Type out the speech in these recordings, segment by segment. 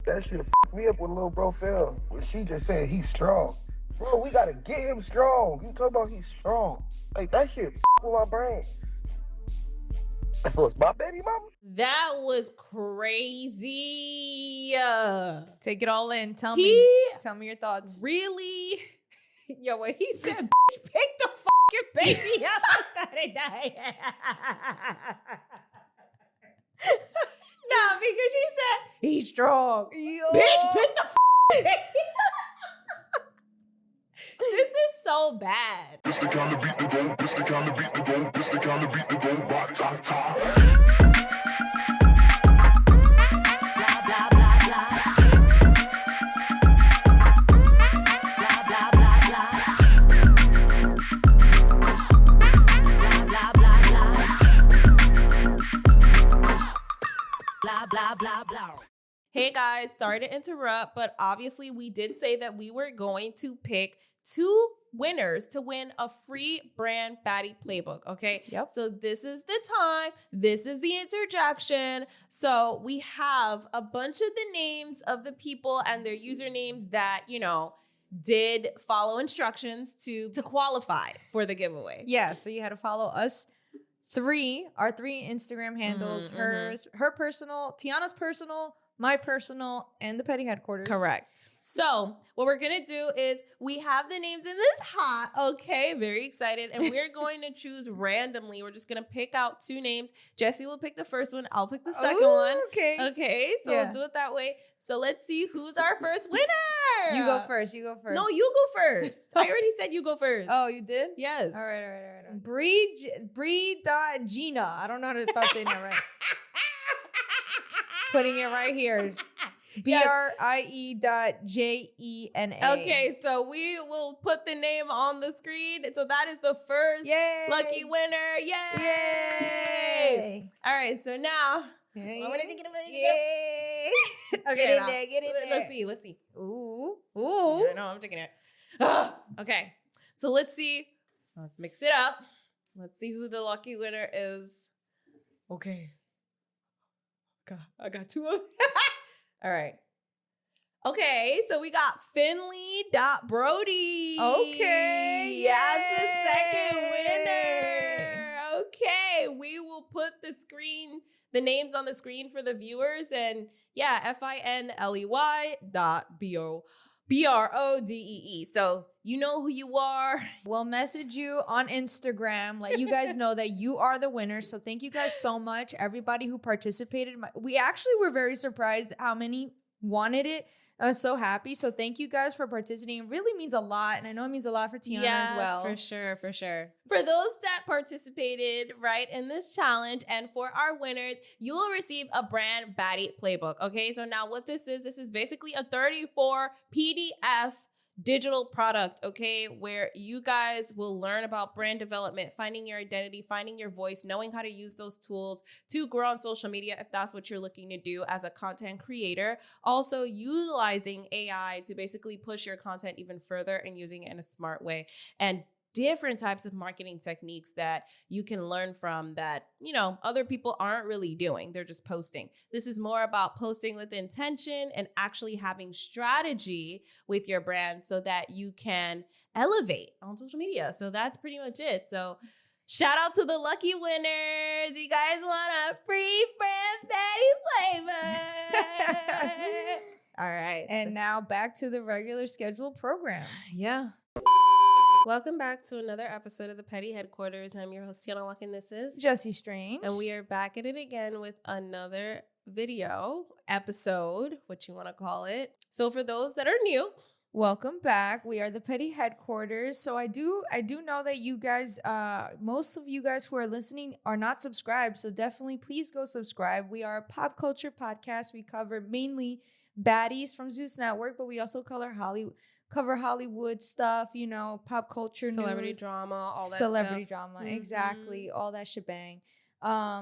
That shit f***ed me up when little bro fell. When she just said he's strong. Bro, we gotta get him strong. You talk about he's strong. Like, that shit f*** with my brain. That was my baby mama? That was crazy. Take it all in. Tell me your thoughts. Really? Yo, when he said, bitch, pick the fucking baby up, I started dying. No, because she said, he's strong. Yo. Bitch, pick the baby. This is so bad. This the kind of beat to go, this the kind of beat to go, this the kind of beat to go, rock, top, top. Blah, blah, blah, blah. Blah, blah, blah, blah. Blah, blah, blah, blah. Blah, blah, blah, blah. Hey guys, sorry to interrupt, but obviously we did say that we were going to pick 2 winners to win a free brand baddie playbook, okay? Yep. So this is the time. This is the interjection. So we have a bunch of the names of the people and their usernames that, you know, did follow instructions to qualify for the giveaway. Yeah, so you had to follow us our 3 Instagram handles, her personal, Tiana's personal, my personal, and the petty headquarters. Correct. So what we're going to do is we have the names in this hat. Okay, very excited. And we're going to choose randomly. We're just going to pick out 2 names. Jesse will pick the first one. I'll pick the second one. Okay. Okay, so Yeah. we'll do it that way. So let's see who's our first winner. You go first. No, you go first. I already said you go first. Oh, you did? Yes. All right. Bree.Gina. I don't know if I'm saying that right. Putting it right here. BRIE.JENA. Okay, so we will put the name on the screen. So that is the first Yay. lucky winner. Yay! Yay. All right, so now. Yay. Okay, Get in now. there. Get in there. Let's see. Ooh. I know, I'm taking it. Okay, so let's see. Let's mix it up. Let's see who the lucky winner is. Okay. I got 2 of them. All right. Okay, so we got Finley.Brody. Okay. That's the second winner. Okay, we will put the names on the screen for the viewers. And yeah, FINLEY.BRODEE. So you know who you are. We'll message you on Instagram, let you guys know that you are the winner. So thank you guys so much, everybody who participated. We actually were very surprised how many wanted it. I was so happy. So thank you guys for participating. It really means a lot. And I know it means a lot for Tiana as well. For sure. For those that participated, right, in this challenge and for our winners, you will receive a brand baddie playbook. Okay, so now what this is basically a 34 PDF digital product, okay, where you guys will learn about brand development, finding your identity, finding your voice, knowing how to use those tools to grow on social media if that's what you're looking to do as a content creator. Also utilizing AI to basically push your content even further and using it in a smart way, and different types of marketing techniques that you can learn from that, you know, other people aren't really doing. They're just posting. This is more about posting with intention and actually having strategy with your brand so that you can elevate on social media. So that's pretty much it. So shout out to the lucky winners. You guys want a free brand baddie flavor. All right. And now back to the regular scheduled program. Yeah. Welcome back to another episode of the Petty Headquarters. I'm your host, Tiana Luck, and this is Jesse Strange. And we are back at it again with another video episode, what you want to call it. So for those that are new, welcome back. We are the Petty Headquarters. So I do know that you guys, most of you guys who are listening are not subscribed. So definitely please go subscribe. We are a pop culture podcast. We cover mainly baddies from Zeus Network, but we also cover Hollywood stuff, you know, pop culture, celebrity news, drama, all that celebrity stuff. drama, exactly, all that shebang.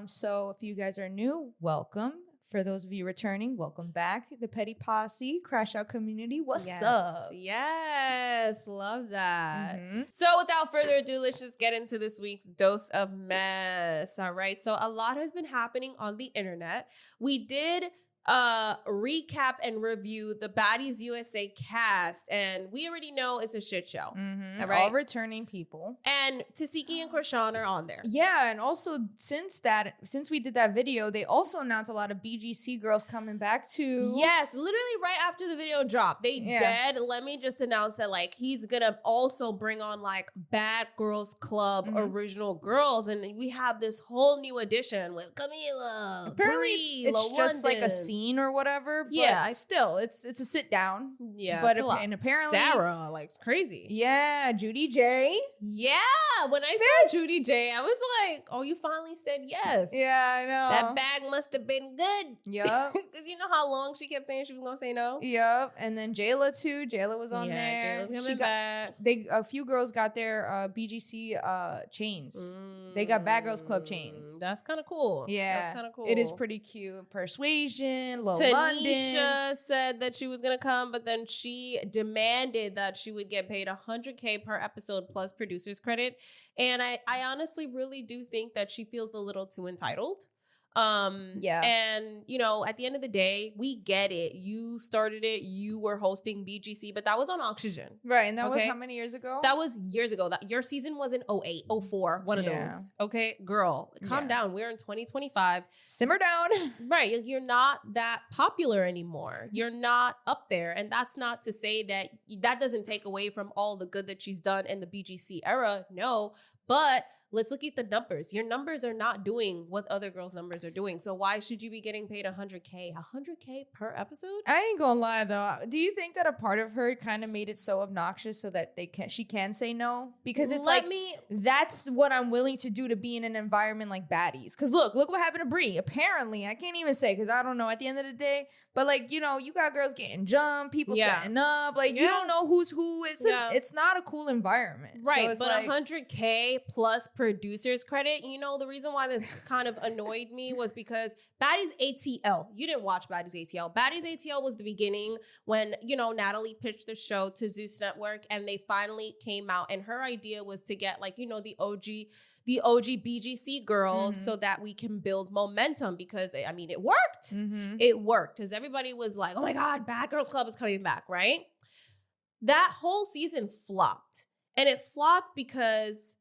So if you guys are new, welcome. For those of you returning, welcome back. The Petty Posse, Crash Out Community, what's up? Yes, love that. So without further ado, let's just get into this week's dose of mess. All right, so a lot has been happening on the internet. We did recap and review the Baddies USA cast, and we already know it's a shit show. All right, all returning people, and Tasiki and Chrisean are on there. Yeah, and also since we did that video, they also announced a lot of BGC girls coming back too. Yes, literally right after the video dropped, they did. Let me just announce that like he's gonna also bring on like Bad Girls Club original girls, and we have this whole new edition with Camila. Apparently, Brie, it's just like a London. scene or whatever. But Yeah, still, it's a sit down. Yeah, but it's a lot. and apparently Sarah, like it's crazy. Yeah, Judy J. Yeah, when I saw Judy J, I was like, "Oh, you finally said yes." Yeah, I know. That bag must have been good. Yep. Because you know how long she kept saying she was gonna say no. Yep. And then Jayla too. Jayla was on there. Jayla's coming back. A few girls got their BGC chains. They got Bad Girls Club chains. That's kind of cool. Yeah, that's kind of cool. It is pretty cute. Persuasion, London. Tanisha said that she was gonna come, but then she demanded that she would get paid $100K per episode plus producer's credit. And I honestly really do think that she feels a little too entitled. And you know, at the end of the day, we get it. You started it, you were hosting BGC, but that was on Oxygen. Right. And that was how many years ago? That was years ago. That your season was in 08, 04, one of those. Okay, girl, calm down. We're in 2025. Simmer down. Right. You're not that popular anymore. You're not up there. And that's not to say that doesn't take away from all the good that she's done in the BGC era. No, but let's look at the numbers. Your numbers are not doing what other girls' numbers are doing. So why should you be getting paid $100K? $100K per episode? I ain't gonna lie though. Do you think that a part of her kind of made it so obnoxious so that she can say no? Because it's that's what I'm willing to do to be in an environment like Baddies. Because look what happened to Brie. Apparently, I can't even say because I don't know at the end of the day. But like, you know, you got girls getting jumped, people setting up. Like you don't know who's who. It's not a cool environment. Right. So but $100K plus producer's credit. You know, the reason why this kind of annoyed me was because Baddies ATL. You didn't watch Baddies ATL. Baddies ATL was the beginning when, you know, Natalie pitched the show to Zeus Network and they finally came out. And her idea was to get like, you know, the OG BGC girls so that we can build momentum because, I mean, it worked. It worked because everybody was like, oh my God, Bad Girls Club is coming back, right? That whole season flopped. And it flopped because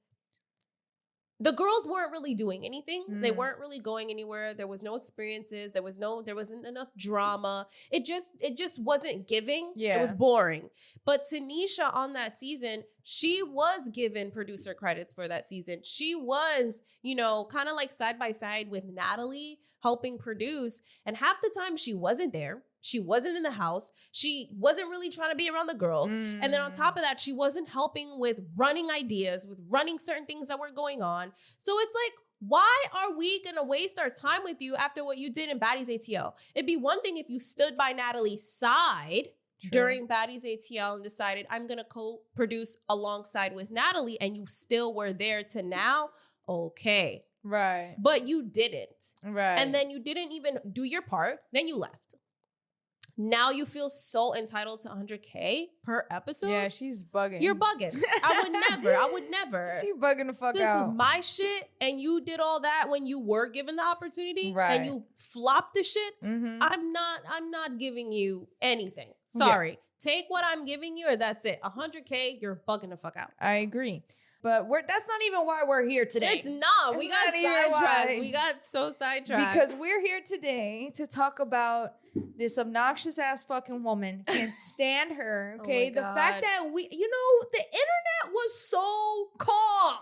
the girls weren't really doing anything. They weren't really going anywhere. There was no experiences. There wasn't enough drama. It just wasn't giving. Yeah. It was boring. But Tanisha on that season, she was given producer credits for that season. She was, you know, kind of like side by side with Natalie helping produce. And half the time she wasn't there. She wasn't in the house. She wasn't really trying to be around the girls. And then on top of that, she wasn't helping with running ideas, with running certain things that were going on. So it's like, why are we going to waste our time with you after what you did in Baddies ATL? It'd be one thing if you stood by Natalie's side during Baddies ATL and decided, I'm going to co-produce alongside with Natalie, and you still were there to now. Okay. Right. But you didn't. Right. And then you didn't even do your part. Then you left. Now you feel so entitled to $100K per episode. Yeah, she's bugging. You're bugging. I would never. She bugging the fuck this out. Was my shit, and you did all that when you were given the opportunity, right? And you flopped the shit. I'm not giving you anything. Sorry. Yeah. Take what I'm giving you, or that's it. $100K, you're bugging the fuck out. I agree. But that's not even why we're here today. It's not. We got sidetracked. We got so sidetracked. Because we're here today to talk about this obnoxious ass fucking woman. Can't stand her. Okay. The fact that the internet was so calm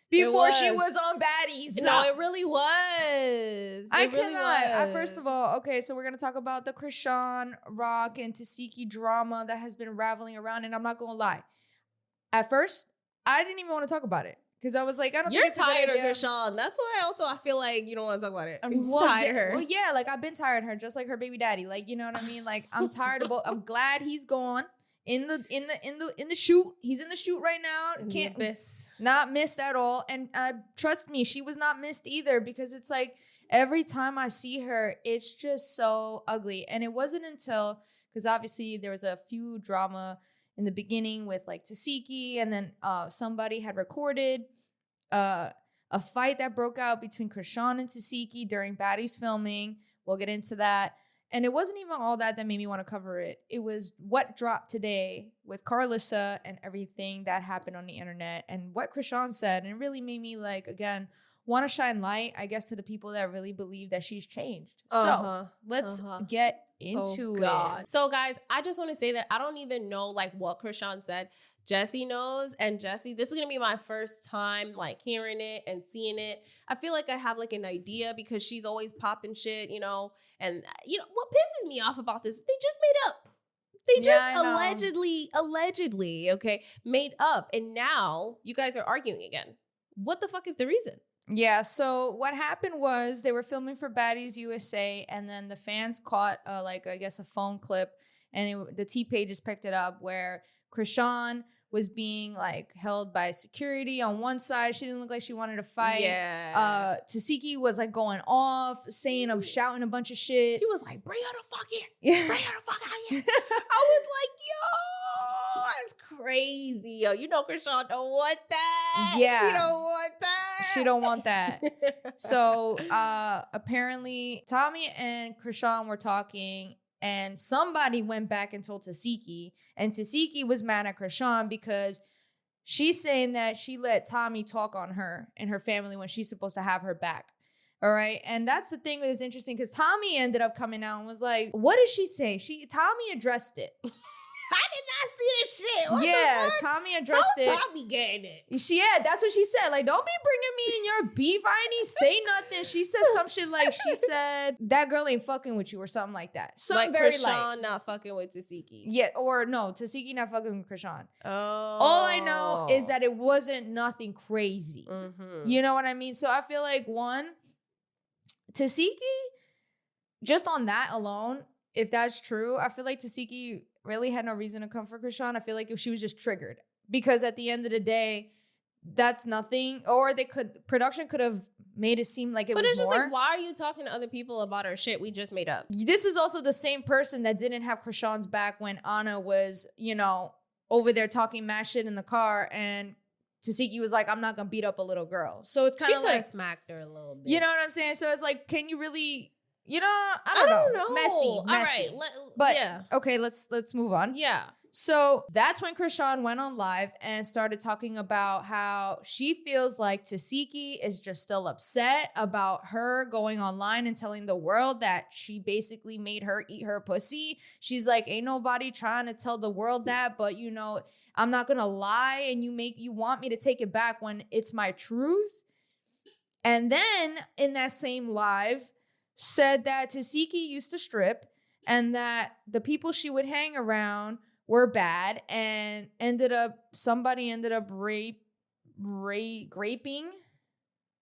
before she was on Baddies. No, it really was. I cannot. First of all, okay, so we're going to talk about the Chrisean, Rock, and Tasiki drama that has been raveling around. And I'm not going to lie. At first, I didn't even want to talk about it because I was like, I don't think it's a good idea. You're tired of Chrisean. That's why I feel like you don't want to talk about it. I'm tired of her. Well, yeah, like I've been tired of her, just like her baby daddy. Like, you know what I mean? Like I'm tired of both. I'm glad he's gone in the shoot. He's in the shoot right now. Can't miss. Not missed at all. And trust me, she was not missed either because it's like every time I see her, it's just so ugly. And it wasn't until because obviously there was a few drama in the beginning with like Tasiki, and then somebody had recorded a fight that broke out between Chrisean and Tasiki during Baddies filming. We'll get into that. And it wasn't even all that made me want to cover it. It was what dropped today with Carlissa and everything that happened on the internet and what Chrisean said. And it really made me like, again, want to shine light, I guess, to the people that really believe that she's changed. So let's get into it. So guys, I just want to say that I don't even know like what Chrisean said. Jesse knows, and Jesse, this is gonna be my first time like hearing it and seeing it. I feel like I have like an idea because she's always popping shit, you know. And you know what pisses me off about this? They just made up. They just allegedly, okay, made up, and now you guys are arguing again. What the fuck is the reason? Yeah, so what happened was they were filming for Baddies USA, and then the fans caught I guess a phone clip, and the T pages picked it up where Chrisean was being like held by security on one side. She didn't look like she wanted to fight. Yeah. Tasiki was like going off, shouting a bunch of shit. She was like, "Bring her the fuck here! Bring her the fuck out here!" I was like, "Yo, that's crazy, yo. You know, Chrisean don't want that. Yeah, she don't want that. She don't want that." So apparently, Tommy and Chrisean were talking. And somebody went back and told Tasiki, and Tasiki was mad at Chrisean because she's saying that she let Tommy talk on her and her family when she's supposed to have her back. All right. And that's the thing that's interesting because Tommy ended up coming out and was like, what did she say? Tommy addressed it. I did not see this shit. What yeah, Tommy addressed it. Tommy getting it. That's what she said. Like, don't be bringing me in your beef. I ain't even say nothing. She said some shit like, she said, that girl ain't fucking with you or something like that. Something like very Chrisean light. not fucking with Tasiki. Yeah, or no, Tasiki not fucking with Chrisean. Oh. All I know is that it wasn't nothing crazy. Mm-hmm. You know what I mean? So I feel like, one, Tasiki, just on that alone, if that's true, I feel like Tasiki really had no reason to come for Chrisean. I feel like if she was just triggered, because at the end of the day, that's nothing. Or production could have made it seem like it was more. But it's just like, why are you talking to other people about our shit we just made up? This is also the same person that didn't have Chrisean's back when Anna was, over there talking mad shit in the car, and Tasiki was like, I'm not gonna beat up a little girl. So it's kind of like smacked her a little bit. You know what I'm saying? So it's like, can you really? I don't know. Messy. All right. But okay, let's move on. Yeah. So that's when Chrisean went on live and started talking about how she feels like Tasiki is just still upset about her going online and telling the world that she basically made her eat her pussy. She's like, ain't nobody trying to tell the world that, but I'm not gonna lie, and you want me to take it back when it's my truth. And then in that same live, said that Tasiki used to strip and that the people she would hang around were bad, and somebody ended up raping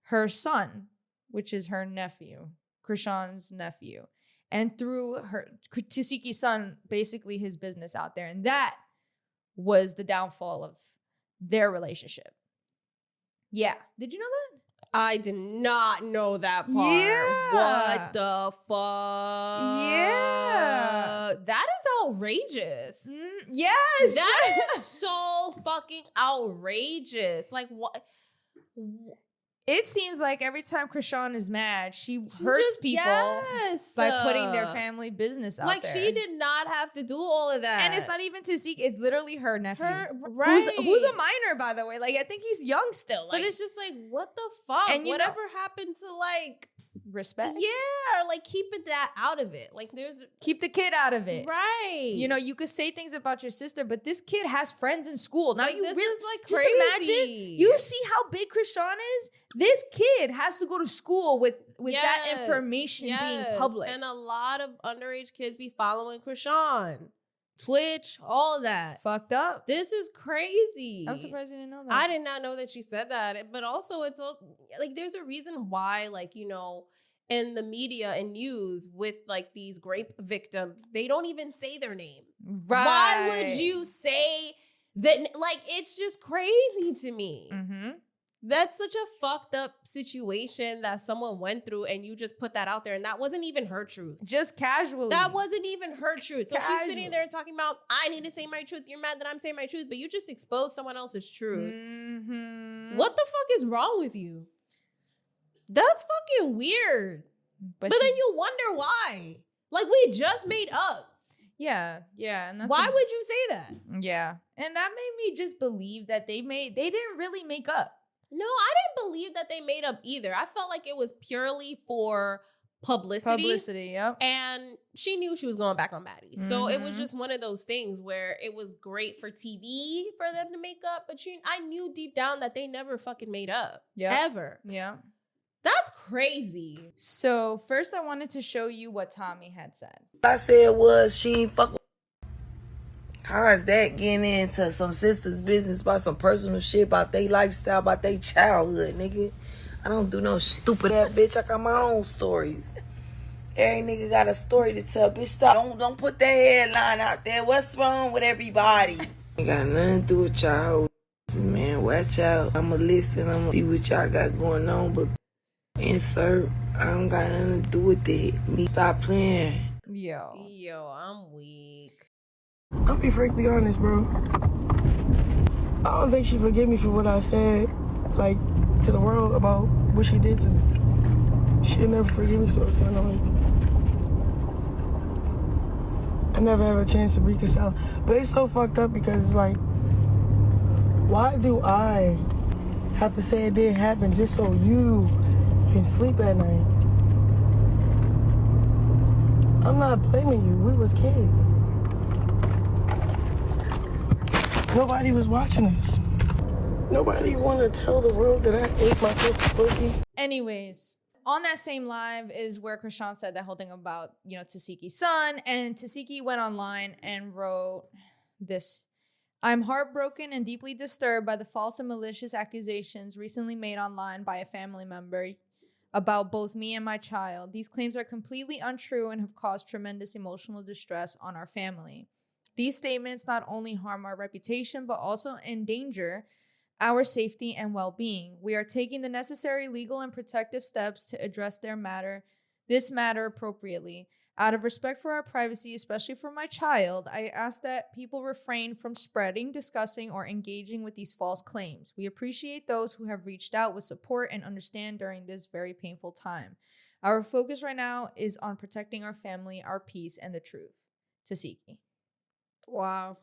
her son, which is her nephew, Chrisean's nephew, and threw Tasiki's son, basically his business out there. And that was the downfall of their relationship. Yeah. Did you know that? I did not know that part. Yeah. What the fuck? Yeah. That is outrageous. Yes. That is so fucking outrageous. Like, what? It seems like every time Chrisean is mad, she hurts people by putting their family business out there. Like, she did not have to do all of that. And it's not even Tasiki. It's literally her nephew. Right. Who's a minor, by the way. Like, I think he's young still. But it's just like, what the fuck? And whatever happened to, like... respect? Yeah, like keeping that out of it. Like keep the kid out of it. Right. You could say things about your sister, but this kid has friends in school. Now this is like just crazy. Imagine, you see how big Chrisean is? This kid has to go to school with that information being public. And a lot of underage kids be following Chrisean. Twitch, all of that. Fucked up. This is crazy. I'm surprised you didn't know that. I did not know that she said that. But also, it's like there's a reason why, like, in the media and news with like these rape victims, they don't even say their name. Right. Why would you say that? Like, it's just crazy to me. Mm-hmm. That's such a fucked up situation that someone went through, and you just put that out there, and that wasn't even her truth. Just casually. That wasn't even her truth. So she's sitting there talking about, I need to say my truth. You're mad that I'm saying my truth, but you just exposed someone else's truth. Mm-hmm. What the fuck is wrong with you? That's fucking weird. But then you wonder why. Like, we just made up. Yeah, and that's Why would you say that? Yeah, and that made me just believe that they didn't really make up. No, I didn't believe that they made up either. I felt like it was purely for publicity. Yep. And she knew she was going back on Baddies. So it was just one of those things where it was great for TV for them to make up, but I knew deep down that they never fucking made up. Yeah. Ever. Yeah. That's crazy. So first I wanted to show you what Tommy had said. I said was she ain't fuck with. How is that getting into some sister's business about some personal shit, about their lifestyle, about their childhood, nigga? I don't do no stupid ass bitch. I got my own stories. Every nigga got a story to tell. Bitch, stop. Don't put that headline out there. What's wrong with everybody? Ain't got nothing to do with y'all, man. Watch out. I'ma listen. I'ma see what y'all got going on, but insert. I don't got nothing to do with it. Me stop playing. Yo, I'm weak. I'll be frankly honest, bro. I don't think she forgave me for what I said, like, to the world about what she did to me. She'll never forgive me, so it's kind of like I never have a chance to reconcile. But it's so fucked up because it's like, why do I have to say it didn't happen just so you can sleep at night? I'm not blaming you. We was kids. Nobody was watching us. Nobody want to tell the world that I ate my sister's pussy. Anyways, on that same live is where Chrisean said that whole thing about, Tasiki's son, and Tasiki went online and wrote this. I'm heartbroken and deeply disturbed by the false and malicious accusations recently made online by a family member about both me and my child. These claims are completely untrue and have caused tremendous emotional distress on our family. These statements not only harm our reputation, but also endanger our safety and well-being. We are taking the necessary legal and protective steps to address this matter appropriately. Out of respect for our privacy, especially for my child, I ask that people refrain from spreading, discussing, or engaging with these false claims. We appreciate those who have reached out with support and understand during this very painful time. Our focus right now is on protecting our family, our peace, and the truth. Tasiki. Wow.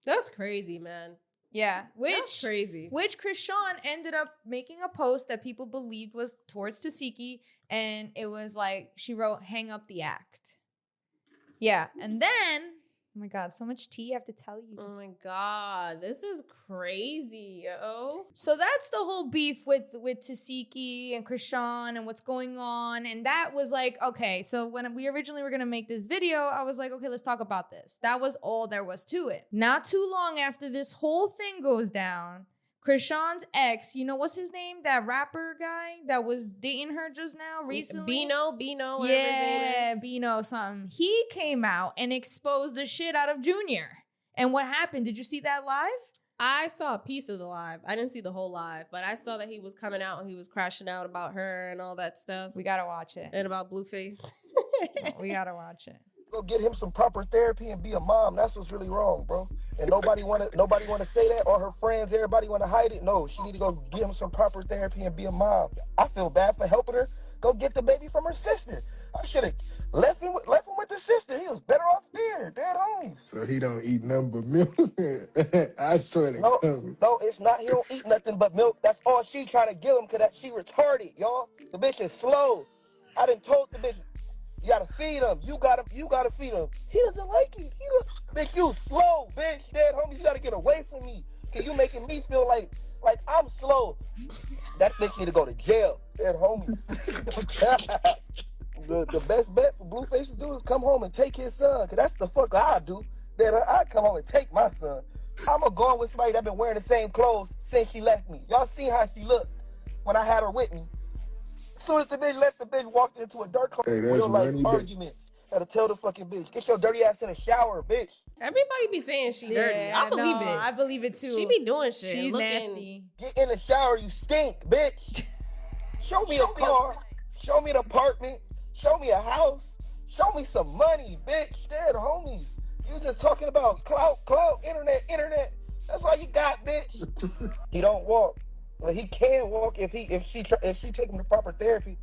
That's crazy, man. Yeah, That's crazy. Which Chrisean ended up making a post that people believed was towards Tasiki, and it was like, she wrote, hang up the act. Yeah, and then, oh my God, so much tea I have to tell you. Oh my God, this is crazy, yo. So that's the whole beef with Tasiki and Chrisean and what's going on. And that was like, okay, so when we originally were going to make this video, I was like, okay, let's talk about this. That was all there was to it. Not too long after this whole thing goes down, Chrisean's ex, what's his name? That rapper guy that was dating her just now recently? Bino, whatever his name is. Bino something. He came out and exposed the shit out of Junior. And what happened? Did you see that live? I saw a piece of the live. I didn't see the whole live, but I saw that he was coming out and he was crashing out about her and all that stuff. We gotta watch it. And about Blueface. We gotta watch it. Go get him some proper therapy and be a mom. That's what's really wrong, bro. And nobody wanna say that, or her friends, everybody wanna hide it. No, she need to go get him some proper therapy and be a mom. I feel bad for helping her. Go get the baby from her sister. I should have left him with the sister. He was better off there, dead homies. So he don't eat nothing but milk. I swear to God. No, it's not. He don't eat nothing but milk. That's all she trying to give him, cause she retarded, y'all. The bitch is slow. I done told the bitch, you gotta feed him. You gotta feed him. He doesn't like it. Bitch, you slow, bitch. Dead homies, you gotta get away from me. Cause you making me feel like I'm slow. That bitch need to go to jail. Dead homies. The best bet for Blueface to do is come home and take his son. Cause that's the fuck I do. That I come home and take my son. I'ma go with somebody that been wearing the same clothes since she left me. Y'all seen how she looked when I had her with me. As soon as the bitch left, the bitch walked into a dark club. Hey, that's real life running arguments. Gotta tell the fucking bitch, get your dirty ass in the shower, bitch. Everybody be saying she dirty. I believe it. I believe it too. She be doing shit. She's looking nasty. Get in the shower, you stink, bitch. Show me a car. Show me an apartment. Show me a house. Show me some money, bitch. Dead homies. You just talking about clout, internet. That's all you got, bitch. He don't walk. Well, he can walk if she take him to proper therapy.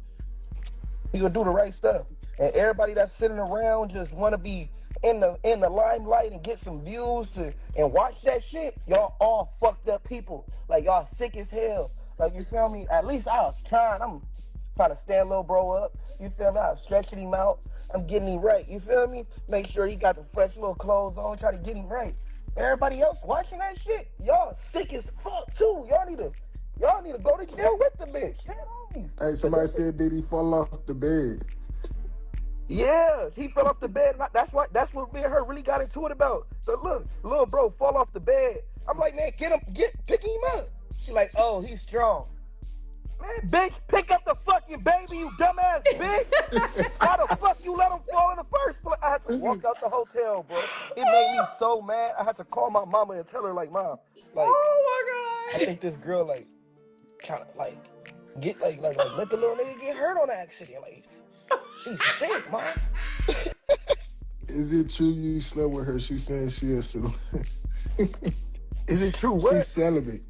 He gonna do the right stuff. And everybody that's sitting around just want to be in the limelight and get some views and watch that shit. Y'all all fucked up people. Like, y'all sick as hell. Like, you feel me? At least I was trying. I'm trying to stand little bro up. You feel me? I'm stretching him out. I'm getting him right. You feel me? Make sure he got the fresh little clothes on. Try to get him right. Everybody else watching that shit, y'all sick as fuck too. Y'all need to go to jail with the bitch. Hey, somebody said, did he fall off the bed? Yeah, he fell off the bed. That's what me and her really got into it about. So look, little bro fall off the bed. I'm like, man, pick him up. She like, oh, he's strong. Man, bitch, pick up the fucking baby, you dumbass bitch. How the fuck you let him fall in the first place? I had to walk out the hotel, bro. It made me so mad. I had to call my mama and tell her, like, Mom, like, Oh my I think this girl, like, trying to, like, get, like, let the little nigga get hurt on the accident. Like, she's sick, Mom. Is it true you slept with her? She's saying she is so. Is it true? What? She's celibate.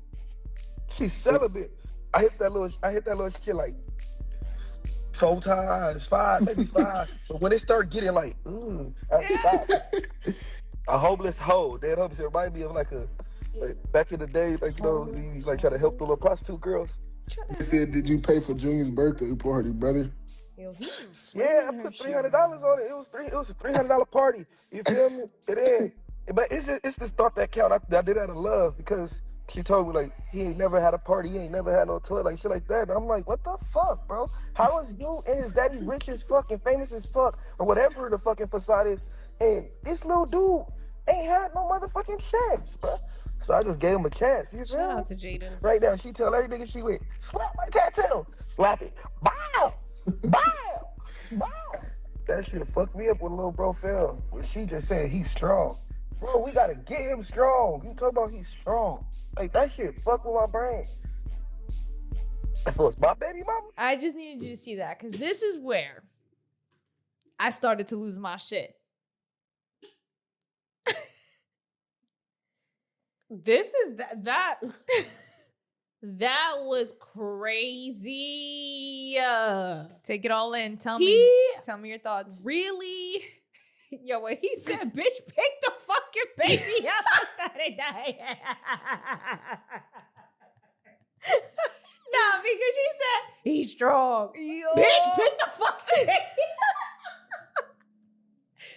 She's celibate. I hit that little shit like 4 times, 5, maybe 5. But when it started getting like, I stopped. A homeless hoe, dead homeless. It reminded me of like back in the day, like, you know, we like try to help the little prostitute girls. He said, did you pay for Junior's birthday party, brother? Yo, Yeah, I put $300 on it. It was a $300 party. You feel me? It is. But it's this thought that count. I did out of love because she told me, like, he ain't never had a party, he ain't never had no toy, like, shit like that. And I'm like, what the fuck, bro? How is you and his daddy rich as fuck and famous as fuck, or whatever the fucking facade is, and this little dude ain't had no motherfucking chance, bro? So I just gave him a chance. You feel Shout me? out to Jaden. Right now, she tell every nigga she went, slap my tattoo, slap it, bow, bow, bow. That shit fucked me up when little bro fell. When she just said he's strong. Bro, we gotta get him strong. You talk about he's strong. Like, that shit fuck with my brain. If it was my baby mama. I just needed you to see that because this is where I started to lose my shit. This is that that was crazy. Take it all in. Tell He me your thoughts. really, yo, when he said, "Bitch, pick the fucking baby up," I started dying. Nah, because she said he's strong. Yo. Bitch, pick the fucking baby.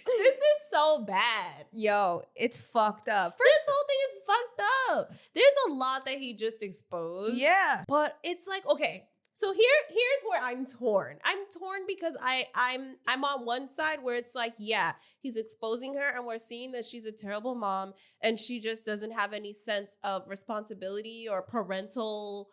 This is so bad. Yo, it's fucked up. This whole thing is fucked up. There's a lot that he just exposed. Yeah. But it's like, okay, so here's where I'm torn. I'm torn because I'm on one side where it's like, yeah, he's exposing her and we're seeing that she's a terrible mom and she just doesn't have any sense of responsibility or parental,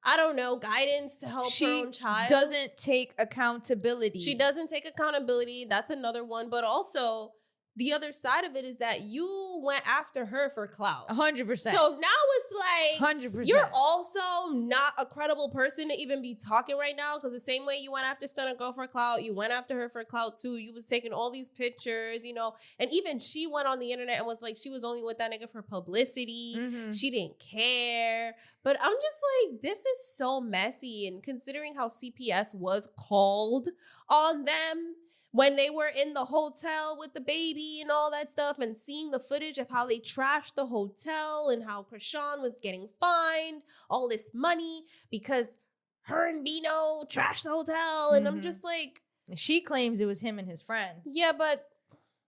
I don't know, guidance to help her own child. She doesn't take accountability. She doesn't take accountability. That's another one. But also, the other side of it is that you went after her for clout. 100%. So now it's like, 100%. you're also not a credible person to even be talking right now, because the same way you went after Stunner Girl for clout, you went after her for clout too. You was taking all these pictures, you know, and even she went on the internet and was like, she was only with that nigga for publicity. Mm-hmm. She didn't care. But I'm just like, this is so messy. And considering how CPS was called on them when they were in the hotel with the baby and all that stuff, and seeing the footage of how they trashed the hotel and how Chrisean was getting fined all this money because her and Bino trashed the hotel. And I'm just like, she claims it was him and his friends. yeah, but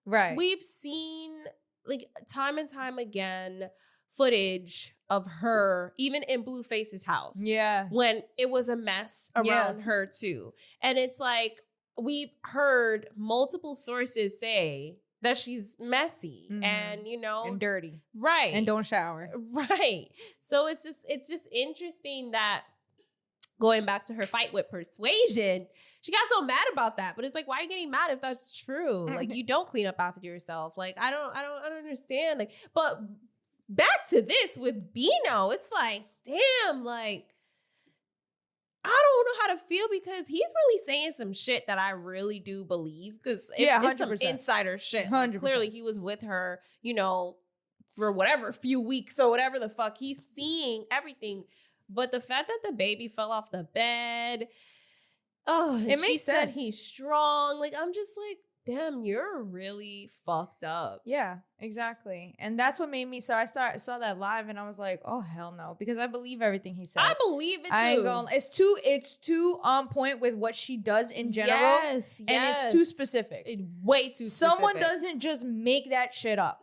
right. we've seen like time and time again footage of her even in Blueface's house. Yeah. When it was a mess around her too. And it's like, we've heard multiple sources say that she's messy and, you know, and dirty. Right. And don't shower. Right. So it's just interesting that going back to her fight with Persuasion, she got so mad about that. But it's like, why are you getting mad if that's true? Like, you don't clean up after yourself. Like, I don't understand. Like, but back to this with Bino, it's like, damn, like, I don't know how to feel because he's really saying some shit that I really do believe. Because it's some insider shit. Like, clearly he was with her, you know, for whatever few weeks or whatever the fuck. He's seeing everything. But the fact that the baby fell off the bed, Oh, and It she makes said sense. he's strong. Like, I'm just like, damn, you're really fucked up. Yeah, exactly. And that's what made me, so I saw that live and I was like, oh hell no, because I believe everything he says. I believe it too. I ain't gonna, it's too on point with what she does in general. Yes, And it's too specific. Way too specific. Someone doesn't just make that shit up.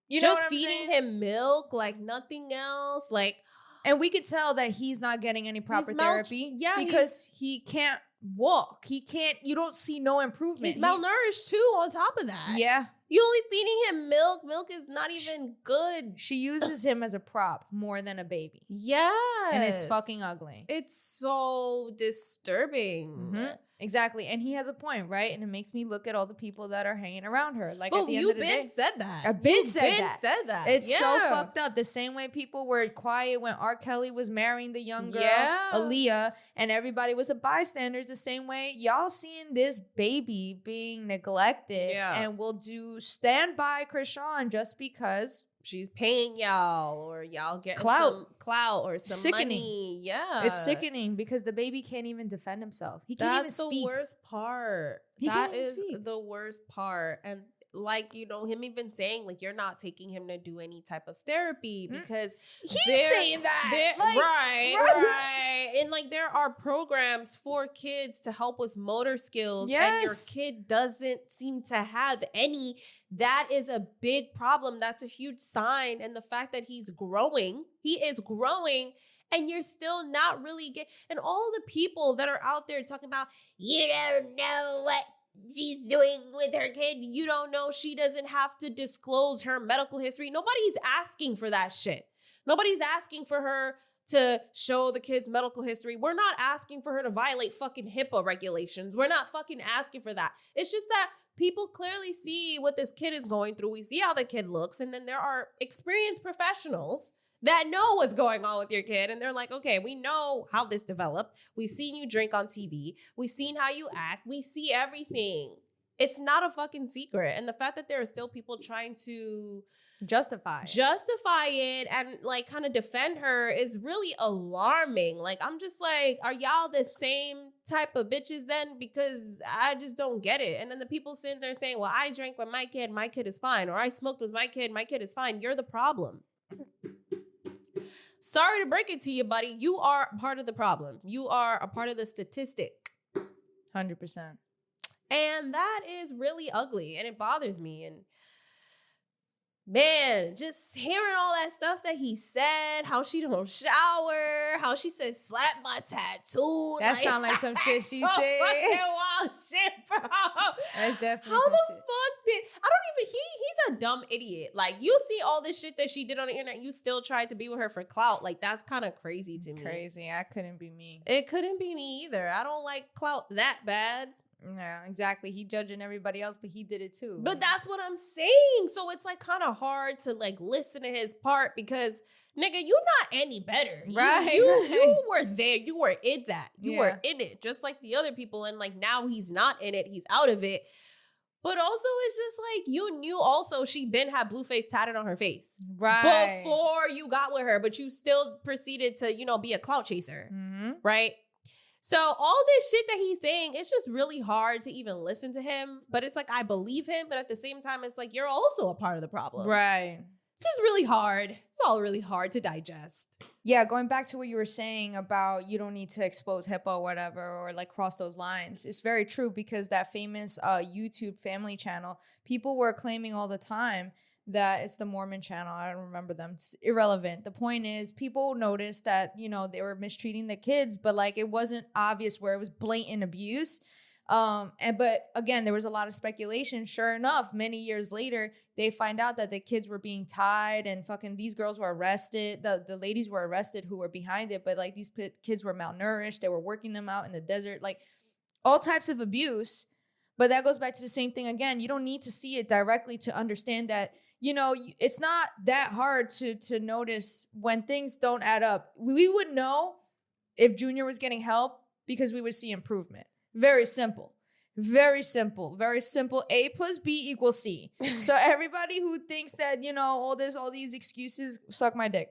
You know just what I'm feeding saying? him milk like nothing else. Like, And we could tell that he's not getting any proper therapy. yeah, because he can't walk. He can't, you don't see no improvement. he's malnourished too on top of that. Yeah. You only feeding him milk. Milk is not even good. She uses him as a prop more than a baby. Yeah. And it's fucking ugly. It's so disturbing. Mhm. Exactly. And he has a point, right? And it makes me look at all the people that are hanging around her. Like, But at the end you've of the been day. said that. I've been You've said that. It's so Yeah. fucked up. The same way people were quiet when R. Kelly was marrying the young girl, Yeah. Aaliyah, and everybody was a bystander. It's the same way y'all seeing this baby being neglected Yeah. and will do stand by Chrisean just because. She's paying y'all, or y'all get Clout. some clout or some Sickening. money. Yeah. It's sickening because the baby can't even defend himself. He can't That's even speak. the worst part. He That can't even is speak. the worst part. And like, you know, him even saying like you're not taking him to do any type of therapy because He's there- saying that. there- Like, right. And like there are programs for kids to help with motor skills, and your Yes. kid doesn't seem to have any. That is a big problem. That's a huge sign. And the fact that he is growing. And you're still not really and all the people that are out there talking about, you don't know what she's doing with her kid. You don't know she doesn't have to disclose her medical history. Nobody's asking for that shit. Nobody's asking for her to show the kid's medical history. We're not asking for her to violate fucking HIPAA regulations. We're not fucking asking for that. It's just that people clearly see what this kid is going through. We see how the kid looks. And then there are experienced professionals that know what's going on with your kid. And they're like, okay, we know how this developed. We've seen you drink on TV. We've seen how you act. We see everything. It's not a fucking secret. And the fact that there are still people trying to justify it and like kind of defend her is really alarming. Like, I'm just like, are y'all the same type of bitches then? Because I just don't get it. And then the people sitting there saying, well, I drank with my kid is fine. Or I smoked with my kid is fine. You're the problem. Sorry to break it to you, buddy. You are part of the problem. You are a part of the statistic. 100%. And that is really ugly and it bothers me. And man, just hearing all that stuff that he said, how she don't shower, how she said slap my tattoo. That sound like some shit she so said. fucking wild shit, bro. That's definitely How some the shit. fuck did I don't even he's a dumb idiot. Like, you see all this shit that she did on the internet, you still tried to be with her for clout. Like, that's kind of crazy to me. Crazy. I couldn't be me. It couldn't be me either. I don't like clout that bad. Yeah, exactly. He judging everybody else, but he did it too. But that's what I'm saying. So it's like kind of hard to like listen to his part because nigga, you not any better. Right, You were there. You were in that. You were Yeah. in it. Just like the other people. And like now he's not in it. He's out of it. But also it's just like you knew also she been had Blueface tatted on her face. right. Before you got with her. But you still proceeded to, you know, be a clout chaser. Mm-hmm. Right? So all this shit that he's saying, it's just really hard to even listen to him. But it's like, I believe him. But at the same time, it's like, you're also a part of the problem. Right. It's just really hard. It's all really hard to digest. Yeah, going back to what you were saying about you don't need to expose HIPAA or whatever, or like cross those lines. It's very true because that famous YouTube family channel, people were claiming all the time that it's the Mormon channel. I don't remember them. It's irrelevant. The point is people noticed that, you know, they were mistreating the kids, but like it wasn't obvious where it was blatant abuse. But again, there was a lot of speculation. Sure enough, many years later, they find out that the kids were being tied and fucking these girls were arrested. The ladies were arrested who were behind it, but like these kids were malnourished. They were working them out in the desert, like all types of abuse. But that goes back to the same thing again. You don't need to see it directly to understand that, you know, it's not that hard to notice when things don't add up. We would know if Junior was getting help because we would see improvement. Very simple. Very simple. Very simple. A plus B equals C. So everybody who thinks that, you know, all these excuses, suck my dick.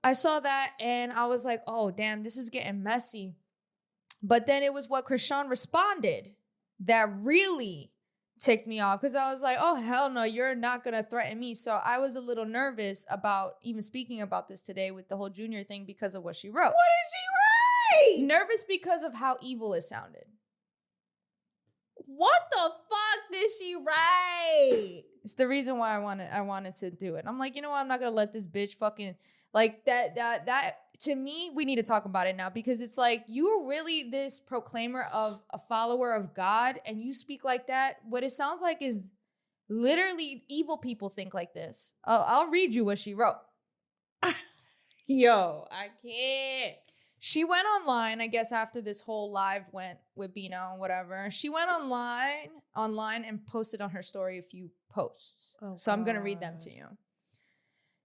I saw that and I was like, oh, damn, this is getting messy. But then it was what Chrisean responded that really ticked me off, because I was like, oh, hell no, you're not going to threaten me. So I was a little nervous about even speaking about this today with the whole Junior thing because of what she wrote. What did she write? Nervous because of how evil it sounded. What the fuck did she write? It's the reason why I wanted to do it. I'm like, you know what? I'm not going to let this bitch fucking like that. To me, we need to talk about it now, because it's like, you're really this proclaimer of a follower of God and you speak like that. What it sounds like is literally evil people think like this. I'll read you what she wrote. Yo, I can't. She went online, I guess, after this whole live went with Bino and whatever. She went online and posted on her story a few posts. So I'm going to read them to you.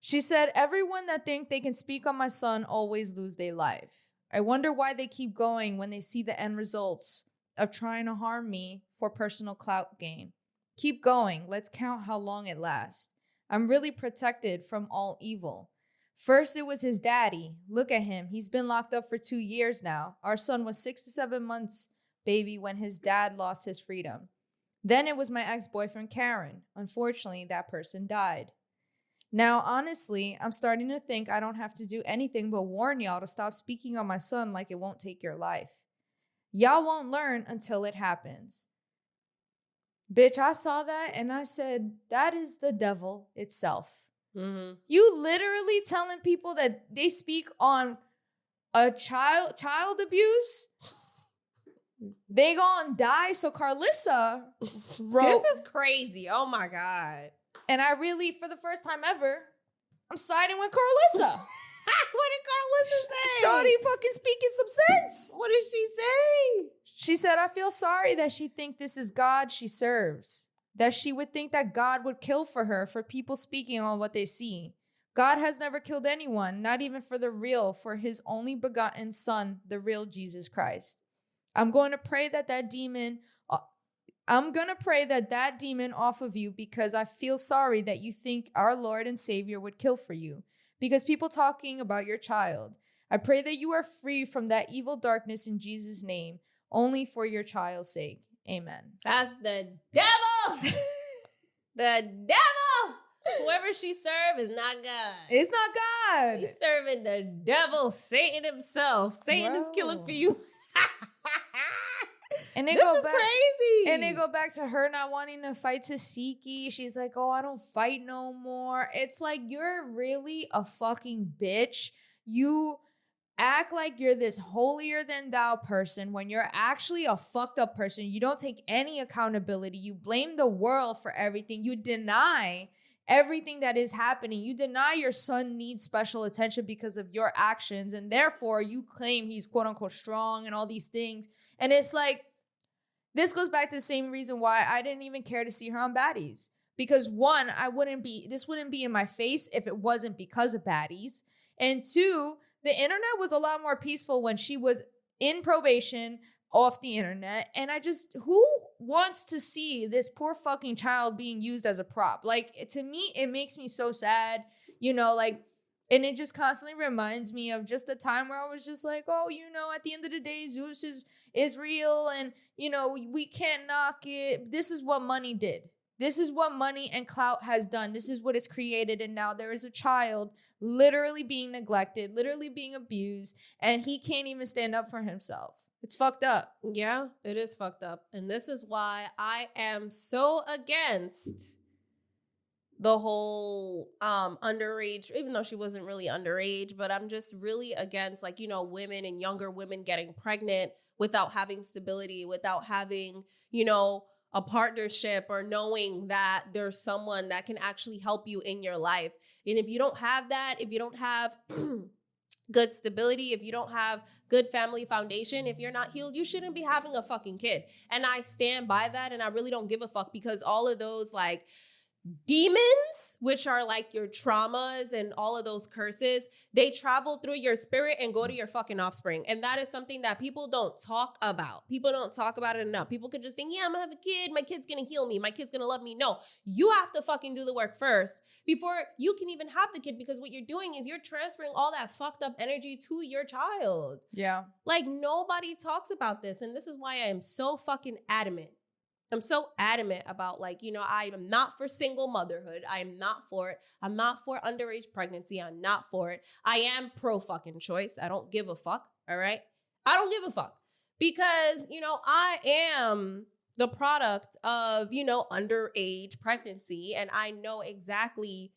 She said, everyone that think they can speak on my son always lose their life. I wonder why they keep going when they see the end results of trying to harm me for personal clout gain. Keep going. Let's count how long it lasts. I'm really protected from all evil. First, it was his daddy. Look at him. He's been locked up for 2 years now. Our son was 6 to 7 months baby when his dad lost his freedom. Then it was my ex-boyfriend, Karen. Unfortunately, that person died. Now, honestly, I'm starting to think I don't have to do anything but warn y'all to stop speaking on my son like it won't take your life. Y'all won't learn until it happens. Bitch, I saw that and I said, that is the devil itself. Mm-hmm. You literally telling people that they speak on a child they gonna die. So Carlissa wrote. This is crazy. Oh my God. And I really, for the first time ever, I'm siding with Carlissa. What did Carlissa say? Shorty fucking speaking some sense. What did she say? She said, I feel sorry that she think this is God she serves. That she would think that God would kill for her for people speaking on what they see. God has never killed anyone, not even for the real, for his only begotten son, the real Jesus Christ. I'm going to pray that demon off of you, because I feel sorry that you think our Lord and Savior would kill for you. Because people talking about your child. I pray that you are free from that evil darkness in Jesus' name, only for your child's sake. Amen. That's the devil. The devil. Whoever she served is not God. It's not God. She's serving the devil, Satan himself. Satan is killing for you. And they this go is back, crazy. And they go back to her not wanting to fight Tasiki. She's like, oh, I don't fight no more. It's like, you're really a fucking bitch. You act like you're this holier than thou person when you're actually a fucked up person. You don't take any accountability. You blame the world for everything. You deny everything that is happening. You deny your son needs special attention because of your actions. And therefore, you claim he's quote unquote strong and all these things. And it's like, this goes back to the same reason why I didn't even care to see her on Baddies. Because one, this wouldn't be in my face if it wasn't because of Baddies. And two, the internet was a lot more peaceful when she was in probation off the internet. And who wants to see this poor fucking child being used as a prop? Like, to me, it makes me so sad, and it just constantly reminds me of just the time where I was just like, oh, at the end of the day, Zeus is real, and, we can't knock it. This is what money did. This is what money and clout has done. This is what it's created. And now there is a child literally being neglected, literally being abused, and he can't even stand up for himself. It's fucked up. Yeah, it is fucked up. And this is why I am so against the whole underage, even though she wasn't really underage, but I'm just really against, women and younger women getting pregnant without having stability, without having, a partnership, or knowing that there's someone that can actually help you in your life. And if you don't have that, if you don't have good stability, if you don't have good family foundation, if you're not healed, you shouldn't be having a fucking kid. And I stand by that, and I really don't give a fuck, because all of those demons, which are like your traumas and all of those curses, they travel through your spirit and go to your fucking offspring. And that is something that people don't talk about. People don't talk about it enough. People could just think, yeah, I'm gonna have a kid. My kid's gonna heal me. My kid's gonna love me. No, you have to fucking do the work first before you can even have the kid, because what you're doing is you're transferring all that fucked up energy to your child. Yeah. Like, nobody talks about this. And this is why I am so fucking adamant. I'm so adamant about, like, you know, I am not for single motherhood. I am not for it. I'm not for underage pregnancy. I'm not for it. I am pro fucking choice. I don't give a fuck. All right. I don't give a fuck because, you know, I am the product of, you know, underage pregnancy. And I know exactly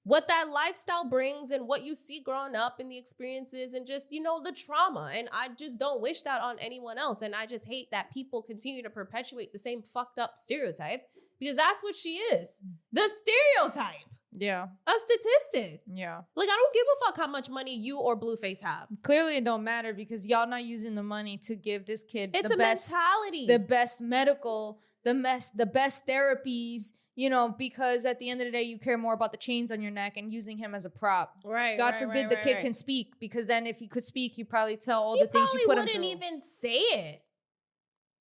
what that lifestyle brings and what you see growing up and the experiences and just, you know, the trauma. And I just don't wish that on anyone else. And I just hate that people continue to perpetuate the same fucked up stereotype, because that's what she is. The stereotype. Yeah. A statistic. Yeah. Like, I don't give a fuck how much money you or Blueface have. Clearly it don't matter because y'all not using the money to give this kid It's the a best mentality. the best medical, the best therapies, you know, because at the end of the day, you care more about the chains on your neck and using him as a prop. Right. God forbid the kid can speak, because then if he could speak, he'd probably tell all the things you put him through. He probably wouldn't even say it.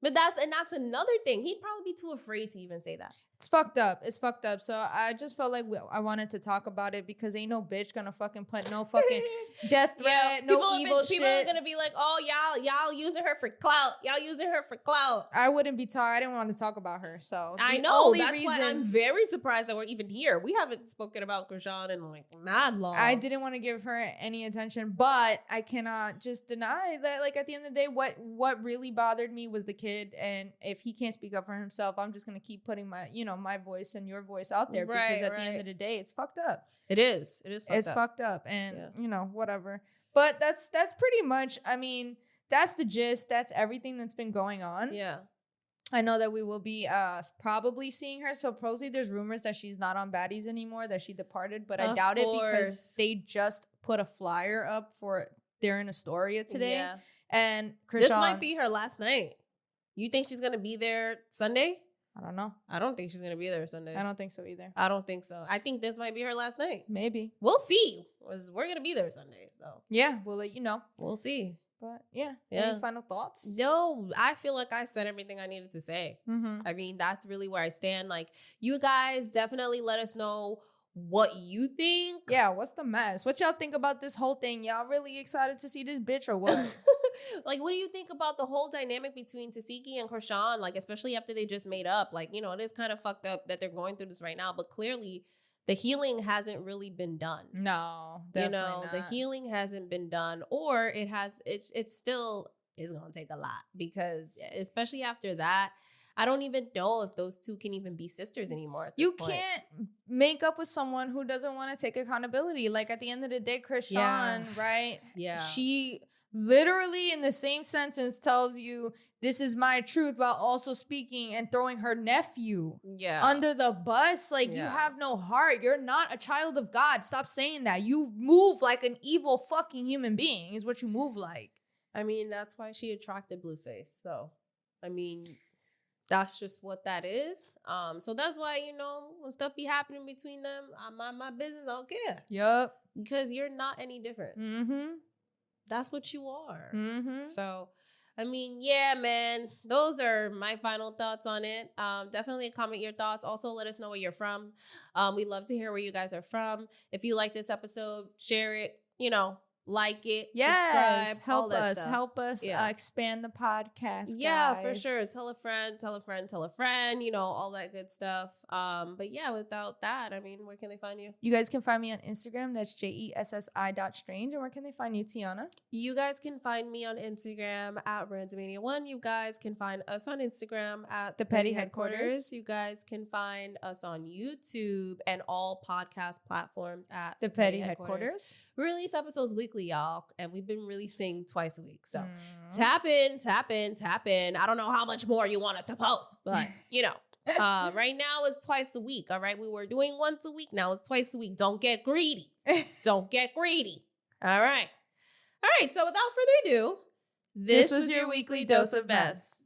But that's another thing. He'd probably be too afraid to even say that. It's fucked up. It's fucked up. So I just felt like I wanted to talk about it because ain't no bitch gonna fucking put no fucking death threat, no evil shit. People are gonna be like, oh, y'all using her for clout. Y'all using her for clout. I wouldn't be talking. I didn't want to talk about her. So I know. That's why I'm very surprised that we're even here. We haven't spoken about Chrisean in like mad long. I didn't want to give her any attention, but I cannot just deny that, like, at the end of the day, what really bothered me was the kid. And if he can't speak up for himself, I'm just gonna keep putting my, you know, my voice and your voice out there, because at the end of the day, it's fucked up. It is. It is fucked up. It's fucked up. And, you know, whatever. But that's pretty much, I mean, that's the gist. That's everything that's been going on. Yeah. I know that we will be probably seeing her. Supposedly there's rumors that she's not on Baddies anymore, that she departed. But I doubt it because they just put a flyer up for they're in Astoria today. Yeah. And Chrisean, this might be her last night. You think she's going to be there Sunday? I don't know. I don't think she's going to be there Sunday. I don't think so either. I don't think so. I think this might be her last night. Maybe. We'll see. We're going to be there Sunday. So yeah, we'll let you know. We'll see. But yeah. Any final thoughts? No, I feel like I said everything I needed to say. Mm-hmm. I mean, that's really where I stand. Like, you guys definitely let us know what you think. Yeah, what's the mess? What y'all think about this whole thing? Y'all really excited to see this bitch or what? Like, what do you think about the whole dynamic between Tasiki and Chrisean? Like, especially after they just made up. Like, you know, it is kind of fucked up that they're going through this right now, but clearly the healing hasn't really been done. No, definitely not. The healing hasn't been done, or it still is going to take a lot, because especially after that, I don't even know if those two can even be sisters anymore at this point. Can't make up with someone who doesn't want to take accountability. Like, at the end of the day, Chrisean, right? Yeah. She literally in the same sentence tells you this is my truth, while also speaking and throwing her nephew under the bus. Like, you have no heart. You're not a child of God. Stop saying that. You move like an evil fucking human being is what you move like. I mean, that's why she attracted Blueface. So, I mean, that's just what that is. So that's why, you know, when stuff be happening between them, I mind my business. I don't care. Yup. Because you're not any different. Mm-hmm. That's what you are. Mm-hmm. So, I mean, yeah, man, those are my final thoughts on it. Definitely comment your thoughts. Also, let us know where you're from. We'd love to hear where you guys are from. If you like this episode, share it, you know, like it, subscribe, help us expand the podcast, yeah, guys. for sure. Tell a friend, you know, all that good stuff. But yeah, without that, I mean, where can they find you? You guys can find me on Instagram. That's JESSI.strange. And where can they find you, Tiana? You guys can find me on Instagram at Randomania1. You guys can find us on Instagram at The Petty Headquarters. You guys can find us on YouTube and all podcast platforms at The Petty Headquarters. We release episodes weekly, y'all, and we've been releasing twice a week. So tap in. I don't know how much more you want us to post, but you know, right now it's twice a week. All right, we were doing once a week. Now it's twice a week. Don't get greedy. Don't get greedy. All right. So without further ado, this was your weekly dose of mess.